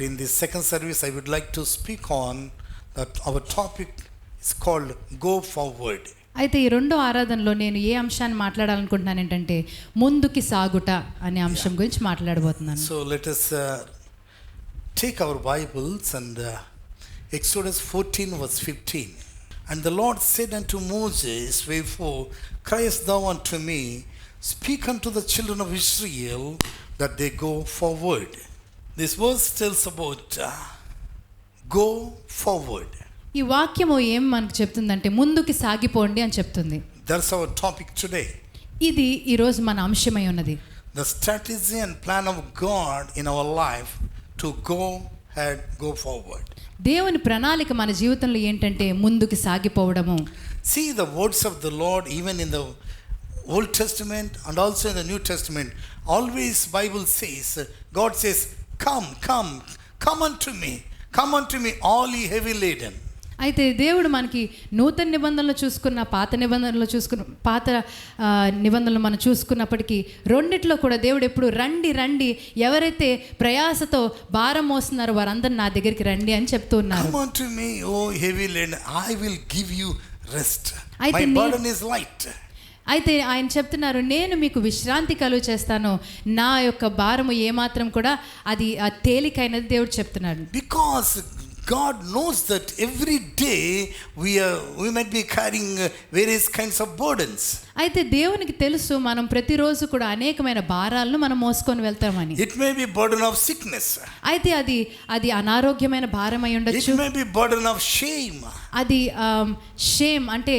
In this second service, I would like to speak on that our topic is called Go Forward. అయితే ఈ రెండో ఆరాధనలో నేను ఏ అంశాన్ని మాట్లాడాలనుకుంటున్నాను ఏంటంటే ముందుకి సాగుట అనే అంశం గురించి మాట్లాడబోతున్నాను. So let us take our Bibles and Exodus 14 verse 15. And the Lord said unto Moses, wherefore criest thou unto me, speak unto the children of Israel that they go forward. This verse tells about go forward. ఈ వాక్యము ఏం మనకు చెప్తుందంటే ముందుకి సాగిపోండి అని చెప్తుంది. That's our topic today. ఇది ఈ రోజు మన అంశమై ఉన్నది. The strategy and plan of God in our life to go ahead, go forward. దేవుని ప్రణాళిక మన జీవితంలో ఏంటంటే ముందుకు సాగిపోవడము. See the words of the Lord even in the Old Testament and also in the New Testament. Always Bible says, God says, come unto me, all ye heavy laden. అయితే దేవుడు మనకి నూతన నిబంధనలు చూసుకున్న పాత నిబంధనలు మనం చూసుకున్నప్పటికీ రెండిట్లో కూడా దేవుడు ఎప్పుడు రండి ఎవరైతే ప్రయాసతో భారం మోస్తున్నారో వారందరూ నా దగ్గరికి రండి అని చెప్తూ ఉన్నారు. Come unto me, O heavy laden, I will give you rest. My burden is light. అయితే ఆయన చెప్తున్నారు, నేను మీకు విశ్రాంతి కలుగు చేస్తాను, నా యొక్క భారము ఏమాత్రం కూడా అది తేలికైనది దేవుడు చెప్తున్నాడు. Because God knows that every day we might be carrying various kinds of burdens. అయితే దేవునికి తెలుసు మనం ప్రతిరోజు కూడా అనేకమైన భారాలను మనం మోసుకొని వెళ్తామని. It may be burden of sickness. అయితే అది అనారోగ్యమైన భారం అయి ఉండొచ్చు. It may be burden of shame. అది షేమ్ అంటే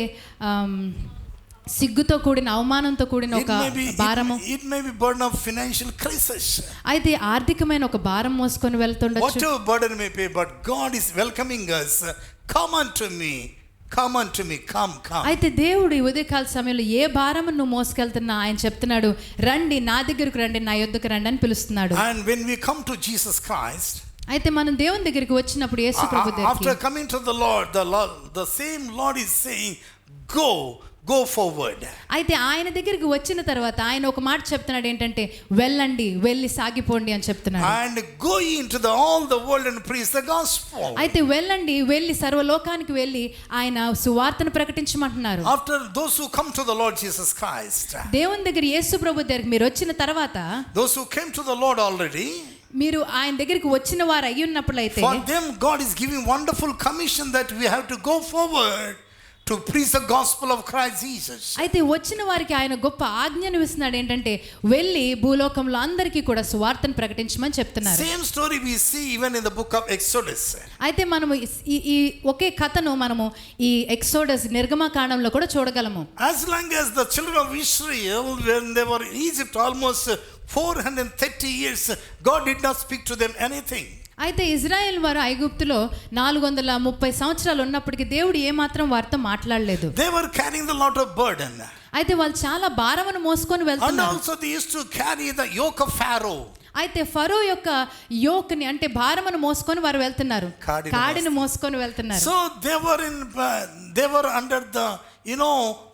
సిగ్గుతో కూడిన అవమానంతో కూడిన ఒక భారము. It may be burden of financial crisis. అయితే ఆర్థికమైన ఒక భారం మోసుకొని వెళ్తుండొచ్చు. Whatever burden may be, but God is welcoming us. Come unto me, come. అయితే దేవుడు ఈ ఉదయకాల సమయంలో ఏ భారము నువ్వు మోసుకెళ్తున్నా ఆయన చెప్తున్నాడు, రండి నా దగ్గరకు రండి, నా యొద్దకు రండి అని పిలుస్తున్నాడు. And when we come to Jesus Christ, అయితే మనం దేవుని దగ్గరికి వచ్చినప్పుడు యేసు ప్రభు దగ్గరికి, after coming to the Lord, the same Lord is saying, go forward. అయితే ఆయన దగ్గరికి వచ్చిన తర్వాత ఆయన ఒక మాట చెప్తున్నాడు ఏంటంటే వెళ్ళి సాగిపోండి అని చెప్తున్నాడు. And go into all the world and preach the gospel. అయితే వెళ్ళి సర్వలోకానికి వెళ్ళి ఆయన సువార్తను ప్రకటించమంటున్నారు. After those who come to the Lord Jesus Christ, దేవుని దగ్గర యేసు ప్రభు దగ్గరికి మీరు వచ్చిన తర్వాత, those who came to the Lord already, మీరు ఆయన దగ్గరికి వచ్చిన వారు అయ్యి ఉన్నప్పుడైతే, for them God is giving wonderful commission that we have to go forward to preach the gospel of Christ Jesus. అయితే వచ్చిన వారికి ఆయన గొప్ప ఆజ్ఞను ఇస్తున్నాడు ఏంటంటే వెళ్ళి భూలోకంలో అందరికీ కూడా సువార్తను ప్రకటించమని చెప్తున్నారు. Same story we see even in the book of Exodus. అయితే మనము ఈ ఒకే కథను మనము ఈ ఎక్సోడస్ నిర్గమకాండంలో కూడా చూడగలము. As long as the children of Israel, when they were in Egypt almost 430 years, God did not speak to them anything. అయితే Israel వారు ఐగుప్తులో 430 సంవత్సరాలు ఉన్నప్పటికీ దేవుడు ఏమాత్రం వారితో మాట్లాడలేదు. They were carrying the lot of burden. అయితే వాళ్ళు చాలా భారమును మోసుకొని వెళ్తున్నారు. And also they used to carry the yoke of Pharaoh. అయితే ఫరో యొక్క యోక్ని అంటే భారమును మోసుకొని వారు వెళ్తున్నారు, కాడిని మోసుకొని వెళ్తున్నారు. So they were under the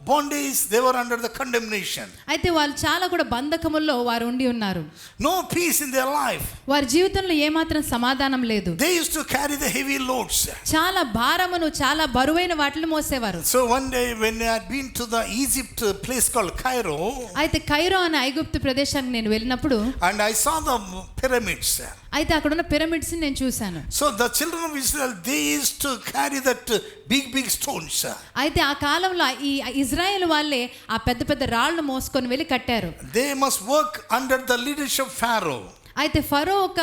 bondage, they were under the condemnation. అయితే వాళ్ళు చాలా కూడా బంధకముల్లో వారు ఉండి ఉన్నారు. No peace in their life. వారి జీవితంలో ఏమాత్రం సమాధానం లేదు. They used to carry the heavy loads. చాలా భారమును చాలా బరువైన వాటిని మోసేవారు. So one day when I had been to the Egypt place called Cairo, అయితే కైరో అనే ఐగుప్తు ప్రదేశానికి నేను వెళ్ళినప్పుడు, and I saw the pyramids. అయితే అక్కడ ఉన్న పిరమిడ్స్ నేను చూశాను. So the children of Israel, they used to carry that big stones. అయితే ఆ కాలంలో ఈ ఇజ్రాయెల్ వాళ్ళే ఆ పెద్ద రాళ్లను మోసుకొని వెళ్ళి కట్టారు. They must work under the leadership of Pharaoh. అయితే ఫరో ఒక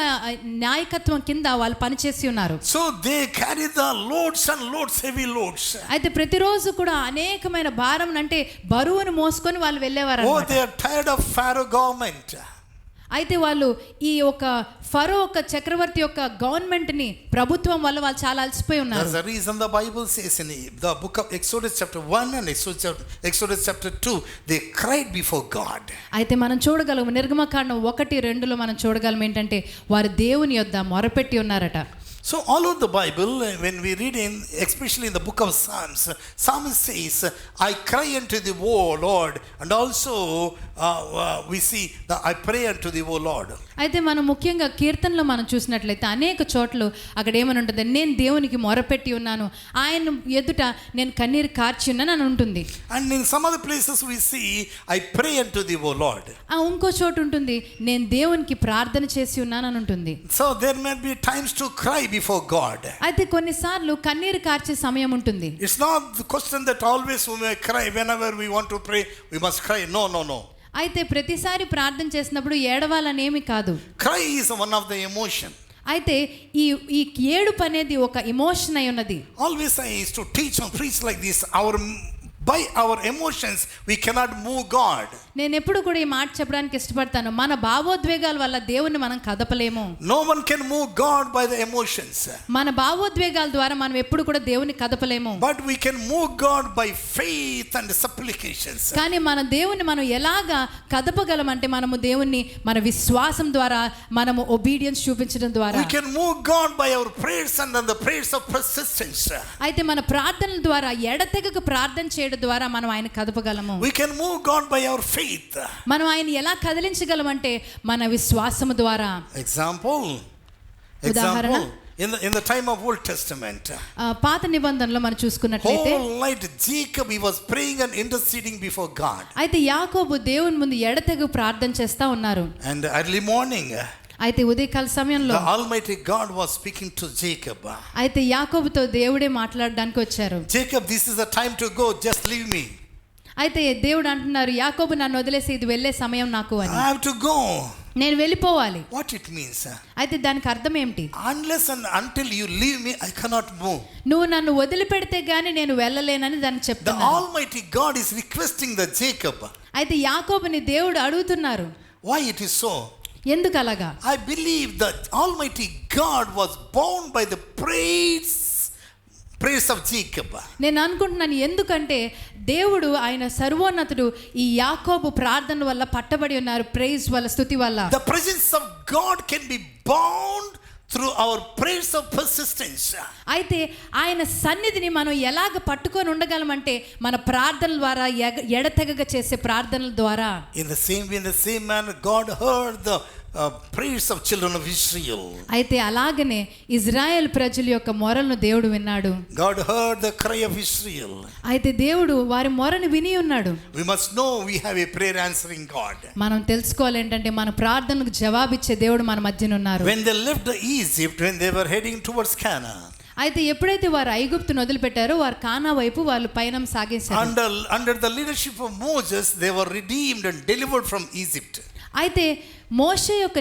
నాయకత్వం కింద వాళ్ళు పనిచేసి ఉన్నారు. So they carry the loads and loads, heavy loads. అయితే ప్రతిరోజు కూడా అనేకమైన భారం అంటే బరువును మోసుకొని వాళ్ళు వెళ్ళేవారు. Oh, they are tired of Pharaoh government. అయితే వాళ్ళు ఈ ఒక ఫరో ఒక చక్రవర్తి యొక్క గవర్నమెంట్ ని ప్రభుత్వం వల్ల వాళ్ళు చాలా అలసిపోయి ఉన్నారు. That's the reason the Bible says in the book of Exodus chapter 1 and Exodus chapter 2, they cried before God. అయితే మనం చూడగలం నిర్గమకాండం 1-2లో మనం చూడగలం ఏంటంటే వారు దేవుని యొద్ద మొరపెట్టి ఉన్నారట. So all over the Bible, when we read especially in the book of Psalms, Psalmist says, I cry unto thee, O Lord, and also we see that I pray unto thee, O Lord. అయితే మనం ముఖ్యంగా కీర్తనలో మనం చూసినట్లయితే అనేక చోట్ల అక్కడ ఏమని ఉంటుంది, నేను దేవునికి మొరపెట్టి ఉన్నాను, ఆయన ఎదుట నేను కన్నీరు కార్చి ఉన్నాను అని ఉంటుంది. And in some other places we see, I pray unto thee, O Lord. ఇంకో చోటు ఉంటుంది, నేను దేవునికి ప్రార్థన చేసి ఉన్నాను అని ఉంటుంది. So there may be times to cry before God. అయితే కొన్నిసార్లు కన్నీరు కార్చే సమయం ఉంటుంది. It's not the question that always we may cry whenever we want to pray, we must cry. No. అయితే ప్రతిసారి ప్రార్థన చేసినప్పుడు ఏడవాలనేమి కాదు. Cry is one of the emotion. అయితే ఈ ఏడుపు అనేది ఒక ఎమోషన్ అయి ఉన్నది. Always I used to teach and preach like this. By our emotions we cannot move God. నేను ఎప్పుడు కూడా ఈ మాట చెప్పడానికి ఇష్టపడతాను, మన భావోద్వేగాల వల్ల దేవుణ్ణి మనం కదపలేము. No one can move God by the emotions. మన భావోద్వేగాల ద్వారా మనం ఎప్పుడు కూడా దేవుని కదపలేము. But we can move God by faith and supplications. కానీ మన దేవుని మనం ఎలాగా కదపగలం అంటే మనము దేవుణ్ణి మన విశ్వాసం ద్వారా, మనము ఒబీడియన్స్ చూపించడం ద్వారా. We can move God by our prayers and the prayers of persistence. అయితే మన ప్రార్థనల ద్వారా, ఎడతెగక ప్రార్థన చేయడం ద్వారా మనం ఆయన కదపగలము. We can move God by our faith. మనం ఆయన ఎలా కదిలించగలం అంటే మన విశ్వాసము ద్వారా. Example in the time of Old Testament, పాత నిబంధనలో మనం చూసుకున్నట్లయితే whole night Jacob he was praying and interceding before God. అయితే యాకోబు దేవుని ముందు ఎడతెగ ప్రార్థన చేస్తా ఉన్నారు. And early morning అయితే ఉదయకాల సమయంలో the Almighty God was speaking to Jacob. అయితే యాకోబుతో దేవుడే మాట్లాడడానికి వచ్చారు. Jacob, this is the time to go, just leave me. అయితే దేవుడు అంటున్నారు, యాకోబు నన్ను వదిలేసి ఇది వెళ్ళే సమయం నాకు అని. I have to go. నేను వెళ్ళిపోవాలి. What it means? అయితే దానికి అర్థం ఏంటి? Unless and until you leave me, I cannot move. నువ్వు నన్ను వదిలిపెడితే గానీ నేను వెళ్ళలేనని దాన్ని చెప్తున్నారు. The Almighty God is requesting the Jacob. అయితే యాకోబుని దేవుడు అడుగుతున్నారు. Why it is so? ఎందుకు అలాగా? I believe that Almighty God was bound by the prayers of Jacob. నేను అనుకుంటున్నాను, ఎందుకంటే దేవుడు ఆయన సర్వోన్నతుడు ఈ యాకోబు ప్రార్థన వల్ల పట్టబడి ఉన్నారు, ప్రైజ్ వల్ల, స్తుతి వల్ల. The presence of God can be bound through our prayers of persistence. అయితే ఆయన సన్నిధిని మనం ఎలాగ పట్టుకొని ఉండగలమంటే మన ప్రార్థనల ద్వారా, ఎడతెగక చేసే ప్రార్థనల ద్వారా. In the same way, in the same manner, God heard the prayers of children of Israel. అయితే అలాగనే ఇజ్రాయెల్ ప్రజల యొక్క మొరలను దేవుడు విన్నాడు. God heard the cry of Israel. అయితే దేవుడు వారి మొరను విని ఉన్నాడు. We must know we have a prayer answering God. మనం తెలుసుకోవాలి ఏంటంటే మన ప్రార్థనలకు జవాబిచ్చే దేవుడు మన మధ్యన ఉన్నారు. When they left Egypt, when they were heading towards Canaan, అయితే ఎప్పుడైతే వారు ఐగుప్తును వదిలిపెట్టారో వారు కానా వైపు వాళ్ళు పయనం సాగించారు. under the leadership of Moses, they were redeemed and delivered from Egypt. అయితే మోషే యొక్క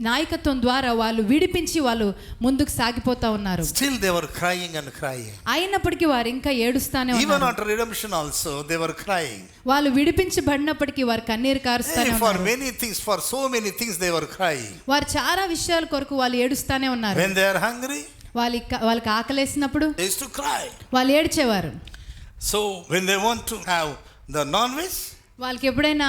నాయకత్వం ద్వారా వాళ్ళు విడిపించి వాళ్ళు ముందుకు సాగిపోతా ఉన్నారు. Still they were crying and crying. అయినప్పటికీ వారు ఇంకా ఏడుస్తానే ఉన్నారు. Even after redemption also they were crying. వాళ్ళు విడిపించబడినప్పటికీ వారు కన్నీరు కారుస్తానే ఉన్నారు. For many things, for so many things they were crying. వారు చాలా విషయాల కొరకు వాళ్ళు ఏడుస్తానే ఉన్నారు. When they are hungry, వాళ్ళకి ఆకలేసినప్పుడు they used to cry. వాళ్ళు ఏడ్చేవారు. So when they want to have the non-veg, వాళ్ళకి ఎప్పుడైనా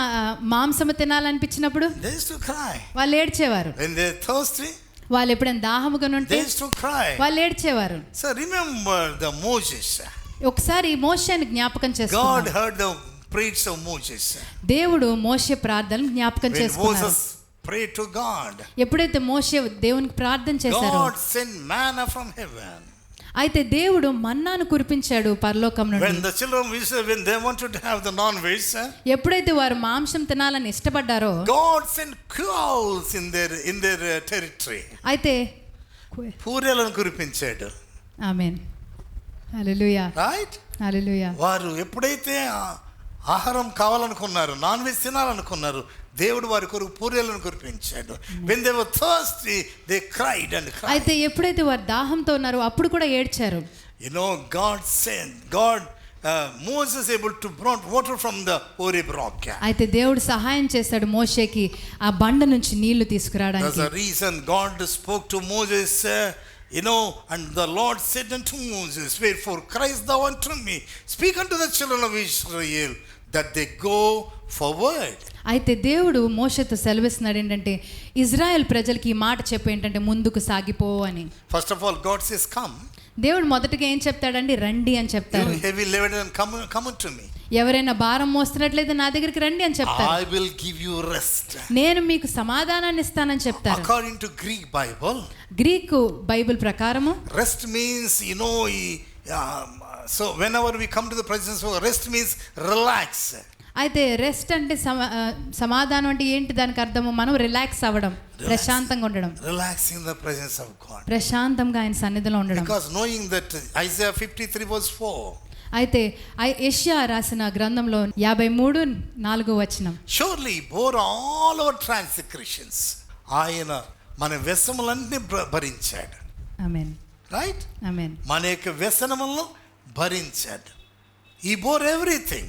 మాంసం తినాలనిపించినప్పుడు they used to cry. వాళ్ళు ఏడ్చేవారు. When they are thirsty, వాళ్ళు ఎప్పుడైనా దాహముగా ఉంటే they used to cry. వాళ్ళు ఏడ్చేవారు. So remember the Moses. ఒకసారి మోషేని జ్ఞాపకం God చేసుకున్నాడు. heard the prayers of Moses. దేవుడు మోషే ప్రార్థనను జ్ఞాపకం When చేసుకున్నాడు. Moses prayed to God, ఎప్పుడైతే మోషే దేవునికి ప్రార్థన చేశారో God sent manna from heaven. అయితే దేవుడు మన్నాను కురిపించాడు పరలోకం నుండి. When the children of Israel, when they wanted to have the non-veg, ఎప్పుడైతే వారు మాంసం తినాలని ఇష్టపడ్డారో God sent quails in their territory. అయితే పూరేలను కురిపించాడు. ఆమేన్, హల్లెలూయా, రైట్. హల్లెలూయా. వారు ఎప్పుడైతే ఆహారం కావాలనుకున్నారు, నాన్ వెజ్ తినాలనుకున్నారు, దేవుడు వారి కొరకు పూరేలను కురిపించాడు. When they were thirsty, they cried and cried. అయితే ఎప్పుడైతే వారు దాహంతో ఉన్నారో అప్పుడు కూడా ఏడ్చారు. You know, Moses able to brought water from the Horeb rock. అయితే దేవుడు సహాయం చేశాడు మోషేకి ఆ బండ నుంచి నీళ్లు తీసుకురావడానికి. That's the reason God spoke to Moses. And the Lord said unto Moses, wherefore criest thou unto me? Speak unto the children of Israel that they go forward. అయితే దేవుడు మోషేతో సెలవిస్తున్నాడు ఏంటంటే ఇజ్రాయెల్ ప్రజలకి ఈ మాట చెప్పు ఏంటంటే ముందుకు సాగిపో అని. First of all, God says come. దేవుడు మొదటగా ఏం చెప్తాడండి? రండి అని చెప్తారు. You heavy laden and come unto me. ఎవరైనా భారం మోస్తున్నట్లయితే నా దగ్గరికి రండి అని చెప్తారు. I will give you rest. నేను మీకు సమాధానాన్ని ఇస్తానని చెప్తారు. According to Greek Bible, Greek Bible ప్రకారము rest means, so whenever we come to the presence of God, rest means relax. అయితే రెస్ట్ అంటే సమాధానం అంటే ఏంటి? దానికి అర్థము మనం రిలాక్స్ అవ్వడం, ప్రశాంతంగా ఉండడం. Relaxing in the presence of God. ప్రశాంతంగా ఆయన సన్నిధిలో ఉండడం. Because knowing that Isaiah 53 verse 4. అయితే యెషయా రాసిన గ్రంథంలో 53:4 Surely bore all our transgressions. ఆయన మన వ్యసనములన్నీ భరించాడు. ఆమేన్. రైట్? ఆమేన్. మన యొక్క వ్యసనములను భరించాడు. He bore everything.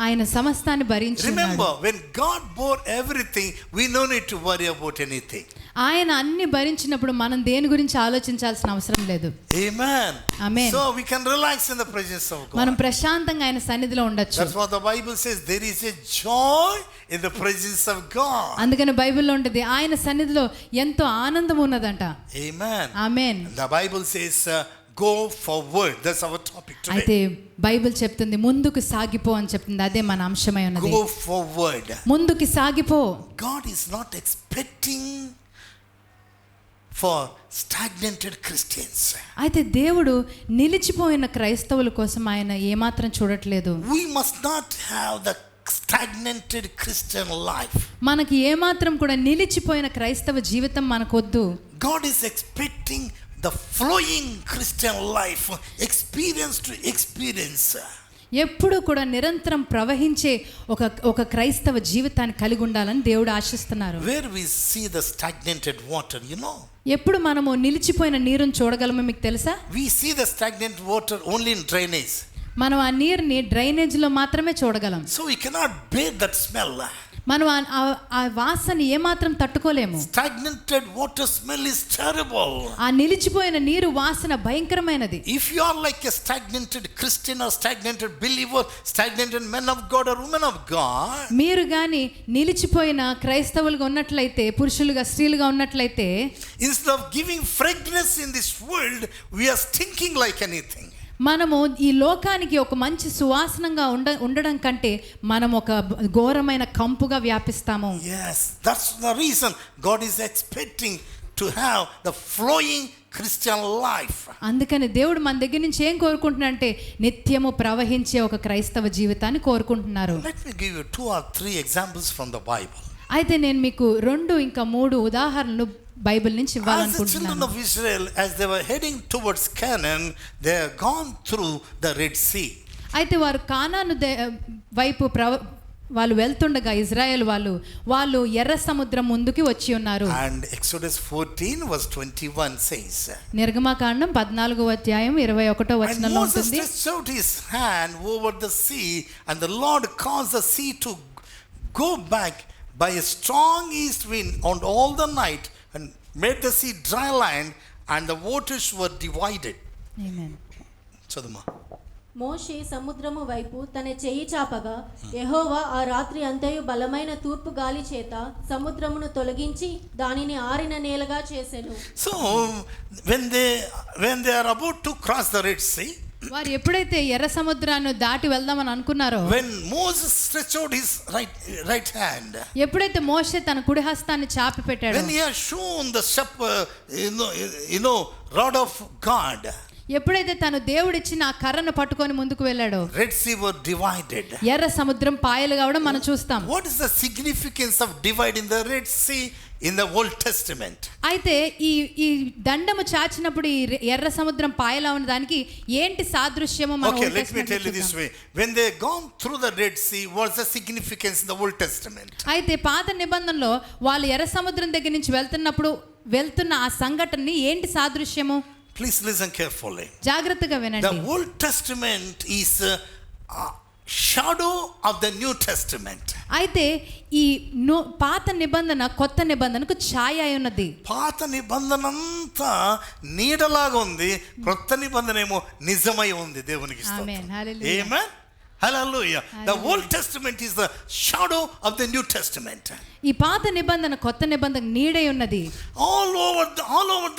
ఆయన సమస్తాన్ని భరించాడు. Remember, when God bore everything, we no need to worry about anything. ఆయన అన్ని భరించినప్పుడు మనం దేని గురించి ఆలోచించాల్సిన అవసరం లేదు. Amen. Amen. So we can relax in the presence of God. మనం ప్రశాంతంగా ఆయన సన్నిధిలో ఉండొచ్చు. That's what the Bible says. There is a joy in the presence of God. అందుకని బైబిల్లో ఉంటుంది ఆయన సన్నిధిలో ఎంతో ఆనందం ఉన్నదంట. Amen. Amen. The Bible says go forward. That's our topic today. అయితే బైబిల్ చెప్తుంది ముందుకు సాగిపో అని చెప్తుంది. అదే మన అంశమై ఉన్నది. Go forward. ముందుకు సాగిపో. God is not expecting for stagnated Christians. అయితే దేవుడు నిలిచిపోయిన క్రైస్తవుల కోసం ఆయన ఏమాత్రం చూడట్లేదు. We must not have the stagnated Christian life. మనకి ఏమాత్రం కూడా నిలిచిపోయిన క్రైస్తవ జీవితం మనకొద్దు. God is expecting the flowing Christian life, experience to experience. ఎప్పుడు కూడా నిరంతరం ప్రవహించే ఒక క్రైస్తవ జీవితాన్ని కలిగి ఉండాలని దేవుడు ఆశిస్తున్నారు. Where we see the stagnated water, ఎప్పుడు మనము నిలిచిపోయిన నీరుని చూడగలమో మీకు తెలుసా? we see the stagnant water only in drainage. మనం ఆ నీరుని డ్రైనేజ్ లో మాత్రమే చూడగలం. So we cannot bear that smell. మనం ఆ వాసన ఏమాత్రం తట్టుకోలేము. Stagnated water smell is terrible. ఆ నిలిచిపోయిన నీరు వాసన భయంకరమైనది. If you are like a stagnated Christian or stagnated believer, stagnated man of God or woman of God, మీరు గాని నిలిచిపోయిన క్రైస్తవులుగా ఉన్నట్లయితే, పురుషులుగా స్త్రీలుగా ఉన్నట్లయితే, instead of giving fragrance in this world, we are stinking like anything. మనము ఈ లోకానికి ఒక మంచి సువాసనంగా ఉండడం కంటే మనం ఒక ఘోరమైన కంపుగా వ్యాపిస్తాము. Yes, that's the reason God is expecting to have the flowing Christian life. అందుకని దేవుడు మన దగ్గర నుంచి ఏం కోరుకుంటున్నాడంటే నిత్యము ప్రవహించే ఒక క్రైస్తవ జీవితాన్ని కోరుకుంటున్నారు. Let me give you 2 or 3 examples from the Bible. అయితే నేను మీకు 2 ఇంకా 3 ఉదాహరణలు బైబిల్ నుంచి ఇవ్వాలనుకుంటున్నాను. As the children of Israel, as they were heading towards Canaan, they had gone through the Red Sea. అయితే వారు కానాను వైపు వాళ్ళు వెళ్తుండగా ఇజ్రాయెల్ వాళ్ళు ఎర్ర సముద్రం ముందుకి వచ్చి ఉన్నారు. And Exodus 14 verse 21 says, నిర్గమకాండం 14:21 ఉంటుంది. Moses stretched out his hand over the sea, and the Lord caused the sea to go back by a strong east wind on all the night, and made the sea dry land, and the waters were divided. Amen. Chaduma. మోషే సముద్రము వైపు తన చెయ్యి చాపగా యెహోవా ఆ రాత్రి అంతయు బలమైన తూర్పు గాలి చేత సముద్రమును తొలగించి దానిని ఆరిన నేలగా చేసెను. So when they are about to cross the Red Sea, వారు ఎప్పుడైతే ఎర్ర సముద్రాన్ని దాటి వెళ్దామని అనుకున్నారో, when Moses stretched out his right hand, ఎప్పుడైతే మోషే తన కుడి హస్తాన్ని చాపి పెట్టాడో, when he has shown the rod of God, ఎప్పుడైతే తను దేవుడిచ్చిన ఆ కర్రను పట్టుకొని ముందుకు వెళ్ళాడో, Red Sea were divided. ఎర్ర సముద్రం పాయలు కావడం మనం చూస్తాం. What is the significance of dividing the Red Sea in the Old Testament? అయితే ఈ దండము చాచినప్పుడు ఈ ఎర్ర సముద్రం పాయలా ఉన్న దానికి ఏంటి సాదృశ్యము మనం Okay, let me tell you this way. When they gone through the Red Sea, what's the significance in the Old Testament? అయితే పాత నిబంధనలో వాళ్ళు ఎర్ర సముద్రం దగ్గర నుంచి వెళ్తున్న ఆ సంఘటనని ఏంటి సాదృశ్యము? Please listen carefully. జాగ్రత్తగా వినండి. The Old Testament is a shadow of the New Testament. అయితే ఈ పాత నిబంధన కొత్త నిబంధనకు ఛాయ అయి ఉన్నది. పాత నిబంధన అంతా నీడలాగా ఉంది, కొత్త నిబంధన ఏమో నిజమై ఉంది. దేవునికి స్తోత్రం. ఆమేన్. హల్లెలూయా. ఆమేన్. Hallelujah. The Old Testament is the shadow of the New Testament. ఈ పాత నిబంధన కొత్త నిబంధన నీడై ఉన్నది. All over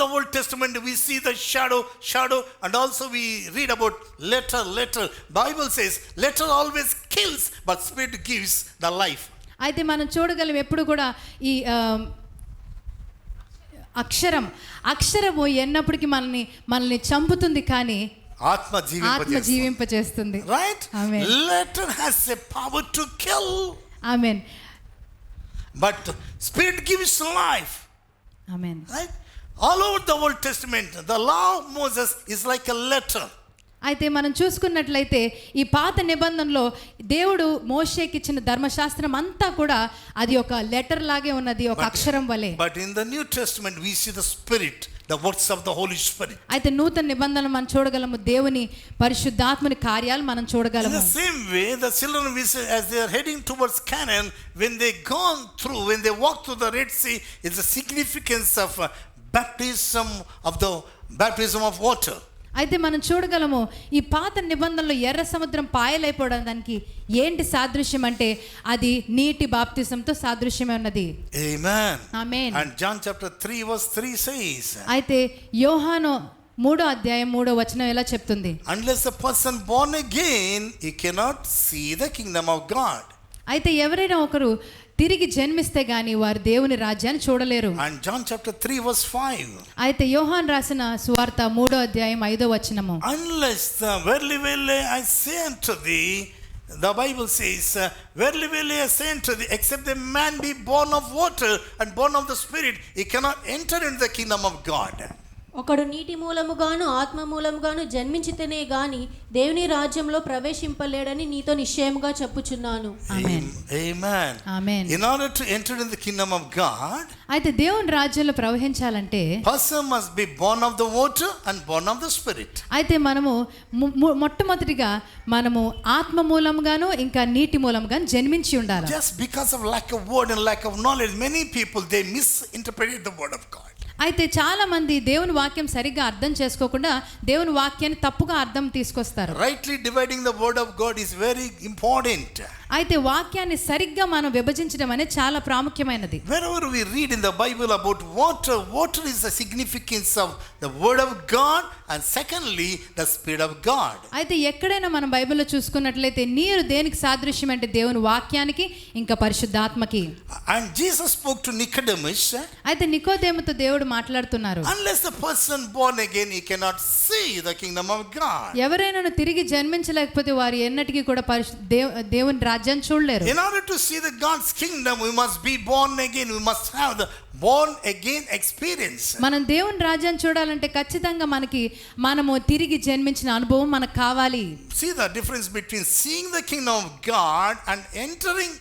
the Old Testament we see the shadow, and also we read about letter. Bible says letter always kills, but spirit gives the life. అయితే మనం చూడగలం ఎప్పుడు కూడా ఈ అక్షరము ఎన్నప్పటికీ మనల్ని చంపుతుంది కానీ ఆత్మ జీవింపచేస్తుంది. Right? Amen. Letter has a power to kill. Amen. But spirit gives life. Amen. Right? All over the Old Testament, the law of Moses is like a letter. అయితే మనం చూసుకున్నట్లయితే ఈ పాత నిబంధనలో దేవుడు మోషేకి ఇచ్చిన ధర్మశాస్త్రం అంతా కూడా అది ఒక లెటర్ లాగే ఉన్నది, ఒక అక్షరం వలె. But in the New Testament we see the Spirit, the works of the Holy Spirit. అయితే నూతన నిబంధనలు మనం చూడగలము, దేవుని పరిశుద్ధాత్మని కార్యాలు మనం In చూడగలము. the same way, the children of Israel, as they are heading towards Canaan, when they walk through the Red Sea, it's the significance of baptism of water. అయితే మనం చూడగలము ఈ పాత నిబంధనలో ఎర్ర సముద్రం పాయలైపోవడానికి ఏంటి సాదృశ్యం అంటే అది నీటి బాప్తిజంతో సాదృశ్యమే ఉన్నది. Amen. Amen. And John chapter 3 verse 3 says, అయితే యోహాను 3వ అధ్యాయం 3వ వచనం ఎలా చెప్తుంది? unless a person born again, he cannot see the kingdom of God. అయితే ఎవరైనా ఒకరు తిరిగి జన్మిస్తే గాని వారు దేవుని రాజ్యాన్ని చూడలేరు. And John chapter 3 verse 5. అయితే యోహాన్ రాసిన సువార్త 3వ అధ్యాయం 5వ వచనము, unless verily I say unto thee, the Bible says, verily I say unto thee, except the man be born of water and born of the Spirit, he cannot enter into the kingdom of God. ఒకడు నీటి మూలముగాను ఆత్మ మూలముగాను జన్మించితేనే గాని దేవుని రాజ్యంలో ప్రవేశింపలేడని నీతో నిశ్చయముగా చెప్పుచున్నాను. ఆమేన్. Amen. Amen. In order to enter in the kingdom of God, అయితే దేవుని రాజ్యంలో ప్రవేశించాలంటే person must be born of the water and born of the Spirit. అయితే మనము మొట్టమొదటిగా మనము ఆత్మ మూలంగాను ఇంకా నీటి మూలంగాను జన్మించి ఉండాలి. Just because of lack of word and lack of knowledge, many people they misinterpret the word of God. అయితే చాలా మంది దేవుని వాక్యం సరిగ్గా అర్థం చేసుకోకుండా దేవుని వాక్యాన్ని తప్పుగా అర్థం తీసుకొస్తారు. Rightly dividing the word of God is very important. అయితే వాక్యాన్ని సరిగ్గా మనం విభజించడం అనేది చాలా ప్రాముఖ్యమైనది. Wherever we read in the Bible about water is the significance of the word of God, and secondly the Spirit of God. అయితే ఎక్కడైనా మనం బైబిల్లో చూసుకున్నట్లయితే నీరు దేనికి సాదృశ్యం అంటే దేవుని వాక్యానికి ఇంకా పరిశుద్ధాత్మకి. And Jesus spoke to Nicodemus. అయితే నికోదేముతో దేవుడు మాట్లాడుతున్నారు, unless the person born again, he cannot see the kingdom of God. ఎవరైనా తిరిగి జన్మించలేకపోతే వారు ఎన్నటికీ కూడా దేవుని రాజ్యాన్ని చూడలేరు. In order to see the God's kingdom, we must be born again. We must have the born again experience. మనం దేవుని రాజ్యాన్ని చూడాలంటే ఖచ్చితంగా మనము తిరిగి జన్మించిన అనుభవం మనకు కావాలి. See the difference between seeing the kingdom of God and entering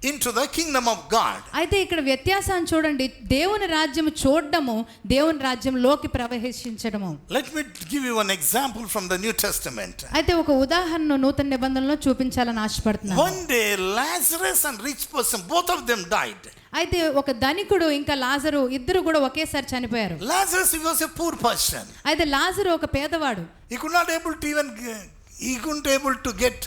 into the kingdom of God. అయితే ఇక్కడ వ్యత్యాసాన్ని చూడండి, దేవుని రాజ్యం చూడడము దేవుని రాజ్యంలోకి ప్రవేశించడము. Let me give you one example from the New Testament. అయితే ఒక ఉదాహరణ నూతన నిబంధనలో చూపించాలని ఆశపడుతున్నాను. One day Lazarus and rich person, both of them died. అయితే ఒక ధనికుడు ఇంకా లాజరు ఇద్దరు కూడా ఒకేసారి చనిపోయారు. Lazarus, he was a poor person. అయితే లాజరు ఒక పేదవాడు. He couldn't able to get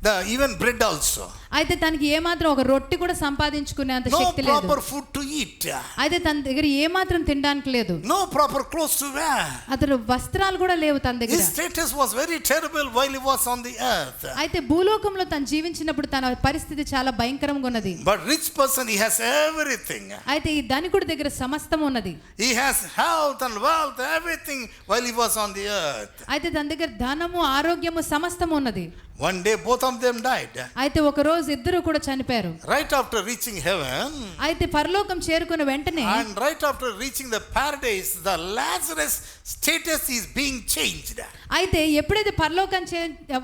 the even bread also. అయితే తనకి ఏమాత్రం ఒక రొట్టె కూడా సంపాదించుకునేంత శక్తి లేదు. No proper food to eat. అయితే తన దగ్గర ఏమాత్రం తినడానికి లేదు. No proper clothes to wear. అతను వస్త్రాలు కూడా లేవు తన దగ్గర. His status was very terrible while he was on the earth. అయితే భూలోకంలో తను జీవించినప్పుడు తన పరిస్థితి చాలా భయంకరంగా ఉన్నది. But rich person, he has everything. అయితే ఈ ధనికుడి దగ్గర సమస్తం ఉన్నది. He has health and wealth, everything while he was on the earth. అయితే తన దగ్గర ధనము ఆరోగ్యము సమస్తం ఉన్నది. One day both of them died. అయితే ఒక రోజు ఇద్దరు కూడా చనిపోయారు. Right after reaching heaven, అయితే పరలోకం చేరుకున్న వెంటనే and right after reaching the paradise, the Lazarus status is being changed. అయితే ఎప్పుడైతే పరలోకం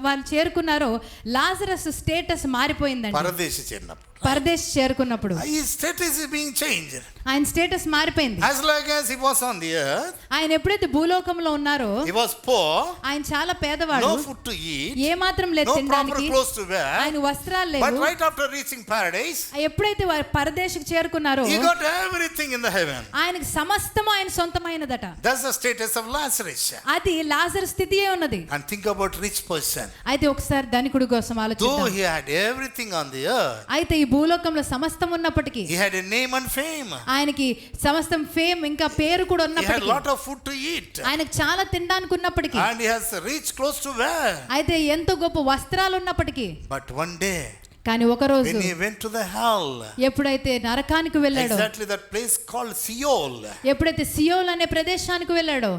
వాళ్ళు చేరుకున్నారో లాజరస్ స్టేటస్ మారిపోయిందండి. పరదేశి చేరినప్పుడు పరదేశ్ చేరుకున్నప్పుడు His status is being changed. ఆయన స్టేటస్ మారిపోయింది. As long as he was on the earth, ఆయన ఎప్పుడైతే భూలోకంలో ఉన్నారో he was poor, ఆయన చాలా పేదవాడు, no food to eat, ఏ మాత్రం లేదు no proper తినడానికి, clothes to wear. ఆయన వస్త్రాలు But లేవు. right after reaching paradise, ఎప్పుడైతే వారు పరదేశకు చేరుకున్నారో he got everything in the heaven. ఆయనకి సమస్తము ఆయన సొంతమైనదట. That's the status of Lazarus. అది లాజరు స్థితియే ఉన్నది. And think about rich person. అయితే ఒకసారి ధనికుడి కోసం Though ఆలోచిద్దాం. he had everything on the earth, అయితే ఈ భూలోకంలో సమస్తం ఉన్నప్పటికీ, he had a name and fame. ఆయనకి సమస్తం ఫేమ్ ఇంకా పేరు కూడా He had a ఉన్నప్పటికీ, lot of food to eat. ఆయనకు చాలా తినడానికి ఉన్నప్పటికీ, And he has rich clothes to wear. అయితే ఎంతో గొప్ప వస్త్రాలు ఉన్నప్పటికీ, But one day, కానీ ఒక రోజు when he went to the hell, ఎప్పుడైతే నరకానికి వెళ్ళాడో, exactly that place called Sheol. ఎప్పుడైతే సియోల్ అనే ప్రదేశానికి వెళ్ళాడో,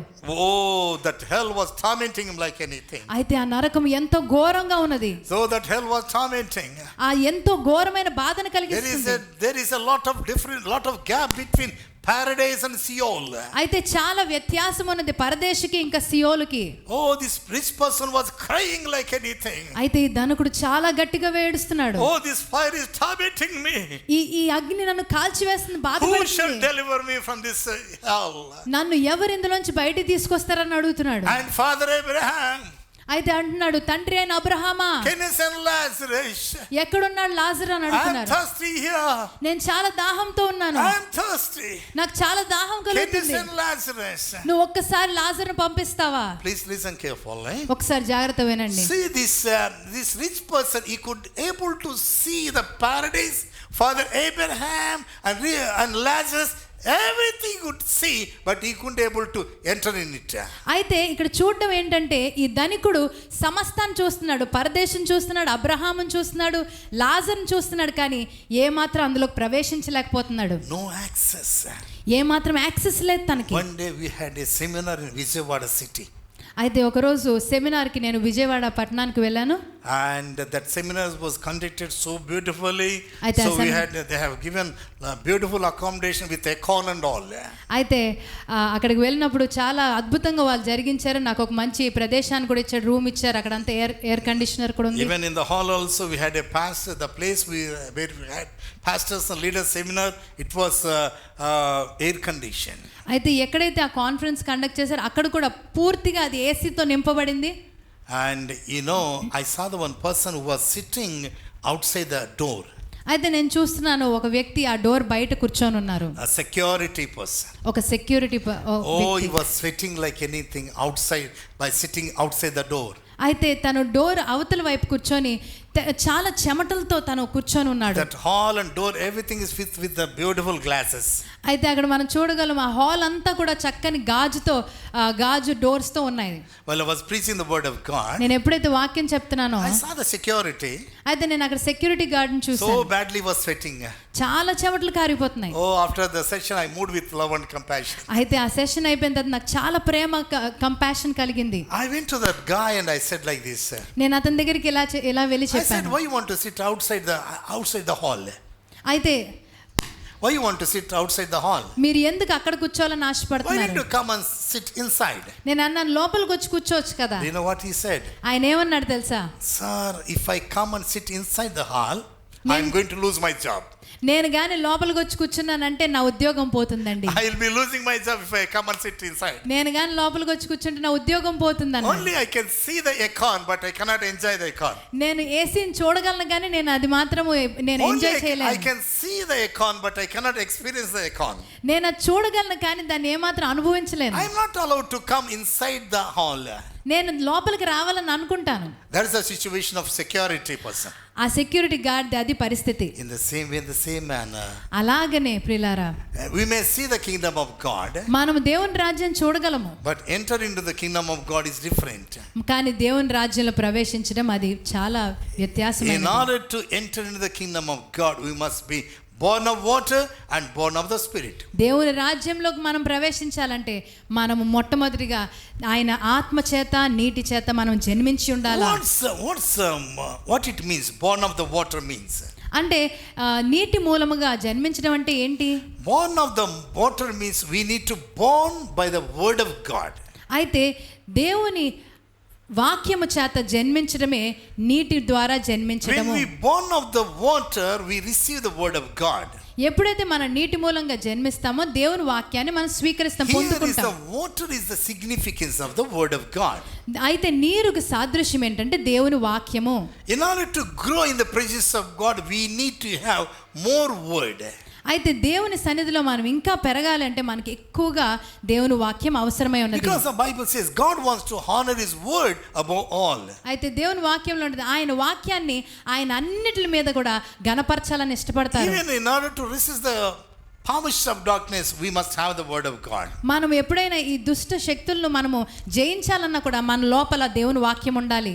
Oh, that hell was tormenting him like anything. అయితే ఆ నరకం ఎంతో ఘోరంగా ఉన్నది. So that hell was tormenting. ఆ ఎంతో ఘోరమైన బాధను కలిగిస్తుంది. There is a lot of gap between paradise and Sheol. అయితే చాలా వ్యత్యాసం ఉన్నది పరదేశికి ఇంకా సియోలుకి. Oh, this rich person was crying like anything. అయితే ఈ ధనకుడు చాలా గట్టిగా వేడుస్తున్నాడు. Oh, this fire is tormenting me. ఈ అగ్ని నన్ను కాల్చివేస్తుంది, బాధ Who shall పెడుతుంది. deliver me from this hell? నన్ను ఎవరు ఇందులోంచి బయటికి తీసుకొస్తారని అడుగుతున్నాడు. And Father Abraham, అయితే అంటున్నాడు, తండ్రి అయిన అబ్రహామా, can you send Lazarus? ఎక్కడున్నాడు లాజరు అని I'm అడుగుతున్నాడు. thirsty here. నేను చాలా దాహంతో ఉన్నాను, I'm thirsty. నాకు చాలా దాహం Can you కలుగుతుంది, send Lazarus? నువ్వు ఒక్కసారి లాజరును పంపిస్తావా? Please listen carefully. ఒకసారి జాగ్రత్త వినండి. See this rich person, he could able to see the paradise. Father Abraham and Lazarus, everything could see, but he couldn't able to enter in it. అయితే ఇక్కడ చూడడం ఏంటంటే, ఈ ధనికుడు సమస్తాన్ని చూస్తున్నాడు, పరదేశం చూస్తున్నాడు, అబ్రహామును చూస్తున్నాడు, లాజర్ను చూస్తున్నాడు, కానీ ఏ మాత్రం అందులోకి ప్రవేశించలేకపోతున్నాడు. No access. ఏ మాత్రం యాక్సెస్ లేదు తనకి. One day we had a seminar in Vijayawada city. అయితే ఒకరోజు సెమినార్కి నేను విజయవాడ పట్టణానికి వెళ్ళాను. And that seminar was conducted so beautifully. అయితే So they have given beautiful accommodation with aircon and all. అయితే అక్కడికి వెళ్ళినప్పుడు చాలా అద్భుతంగా వాళ్ళు జరిగించారు. నాకు ఒక మంచి ప్రదేశాన్ని కూడా ఇచ్చారు, రూమ్ ఇచ్చారు, అక్కడ అంతా ఎయిర్ కండిషనర్ కూడా ఉంది. Even in the hall also we had a pastor, the place where we had pastors and leaders seminar, it was air conditioned. అయితే ఎక్కడైతే ఆ కాన్ఫరెన్స్ కండక్ట్ చేశారో అక్కడ కూడా పూర్తిగా అది ఏసీతో నింపబడింది. And you know, I saw the one person who was sitting outside the door. అయితే నేను చూస్తున్నాను, ఒక వ్యక్తి ఆ డోర్ బయట కూర్చొని ఉన్నారు, A security person. ఒక security Oh, he was sweating like anything outside by sitting outside the door. అయితే తను డోర్ అవతల వైపు కూర్చొని చాలా చెమటలతో తను కూర్చొని ఉన్నాడు. That hall and door, everything is filled with the beautiful glasses. అయితే అక్కడ మనం చూడగలం, ఆ హాల్ అంతా కూడా చక్కని గాజు డోర్స్ తో ఉన్నాయి. While I was preaching the word of God, నేను ఎప్పుడైతే వాక్యం చెప్తున్నానో, I saw the security. అయితే నేను అక్కడ సెక్యూరిటీ గార్డ్ ని So చూసాను, badly was sweating. చాలా చెమటలు కారిపోతున్నాయి. Oh, after the session I moved with love and compassion. అయితే ఆ సెషన్ అయిపోయిన తర్వాత నాకు చాలా ప్రేమ కంపాషన్ కలిగింది. I went to that guy and I said like this. నేను అతని దగ్గరికి ఇలా వెళ్ళి I said, చెప్పాను, why you want to sit outside the hall? అయితే Why you want to sit outside the hall? మీరు ఎందుకు అక్కడ కూర్చోవాలని Why need ఆశపడుతున్నారు? to come and sit inside? నేను అన్నాను, లోపలికి వచ్చి కూర్చోవచ్చు కదా. Do you know what he said? ఆయన ఏమన్నాడు తెలుసా? Sir, if I come and sit inside the hall, I am going to lose my job. నేను గాని లోపలికి వచ్చి కూర్చున్నానంటే నా ఉద్యోగం పోతుందండి. I will be losing my job if I come and sit inside. నేను గాని లోపలికి వచ్చి కూర్చుంటే నా ఉద్యోగం పోతుందండి. Only I can see the aircon, but I cannot enjoy the aircon. నేను ఏసీని చూడగలను కానీ నేను అది మాత్రము నేను Only ఎంజాయ్ I చేయలేను. can see the aircon, but I cannot experience the aircon. నేను అది చూడగలను కానీ దాన్ని ఏమాత్రం అనుభవించలేను. I am not allowed to come inside the hall. నేను లోపలికి రావాలని అనుకుంటాను. That is the situation of security person. ఆ సెక్యూరిటీ గార్డ్ అది పరిస్థితి. In the same way, in the same manner, అలాగనే ప్రియులారా, we may see the kingdom of God, మనము దేవుని రాజ్యం చూడగలము, but enter into the kingdom of God is different. కానీ దేవుని రాజ్యంలో ప్రవేశించడం అది చాలా In వ్యత్యాసమైనది. order to enter into the kingdom of God, we must be born of water and born of the Spirit. దేవుని రాజ్యంలోకి మనం ప్రవేశించాలంటే మనము మొట్టమొదటిగా ఆయన ఆత్మ చేత నీటి చేత మనం జన్మించి ఉండాలా. What it means? Born of the water means. అంటే నీటి మూలముగా జన్మించడం అంటే ఏంటి? Born of the water means we need to born by the word of God. అయితే దేవుని వాక్యము చేత జన్మించడమే నీటి ద్వారా When జన్మించడము. we born of the water, we receive the word of God. ఎప్పుడైతే మన నీటి మూలంగా జన్మిస్తామో దేవుని వాక్యాన్ని మనం స్వీకరిస్తాం, Here is పొందుకుంటాం. the water is the significance of the word of God. అయితే నీరుకు సాదృశ్యం ఏంటంటే దేవుని వాక్యము. In order to grow in the presence of God, we need to have more word. అయితే దేవుని సన్నిధిలో మనం ఇంకా పెరగాలి అంటే మనకి ఎక్కువగా దేవుని వాక్యం అవసరమై ఉన్నది. Because the Bible says God wants to honor his word above all. అయితే దేవుని వాక్యంలో ఉంటుంది ఆయన వాక్యాన్ని ఆయన అన్నిటి మీద కూడా ఘనపరచాలని ఇష్టపడతారు. Even in order to resist the powers of darkness, we must have the word of God. మనం ఎప్పుడైనా ఈ దుష్ట శక్తులను మనము జయించాలన్నా కూడా మన లోపల దేవుని వాక్యం ఉండాలి.